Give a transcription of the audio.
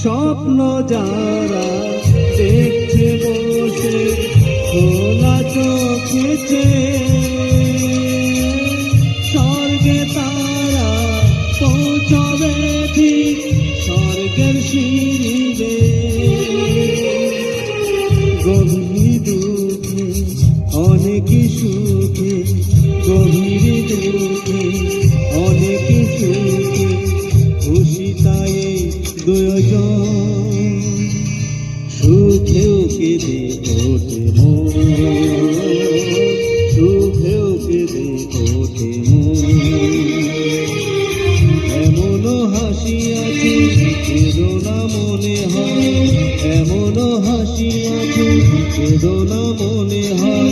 স্বপ্ন যারা দেখছে বসে খোলা চোখেছে, স্বর্গে তারা পৌঁছবে ঠিক স্বর্গের সিঁড়িতে। গভীর দুঃখে অনেক সুখে, গভীর দুঃখে অনেক সুখে, খুশি তাই দুজন। সুখেও কেঁদে ওঠে মন, সুখেও কেঁদে ওঠে মন। এমনও হাসি আছে কেঁদো না মনে হয়, এমনও হাসি আছে কেঁদো না মনে হয়।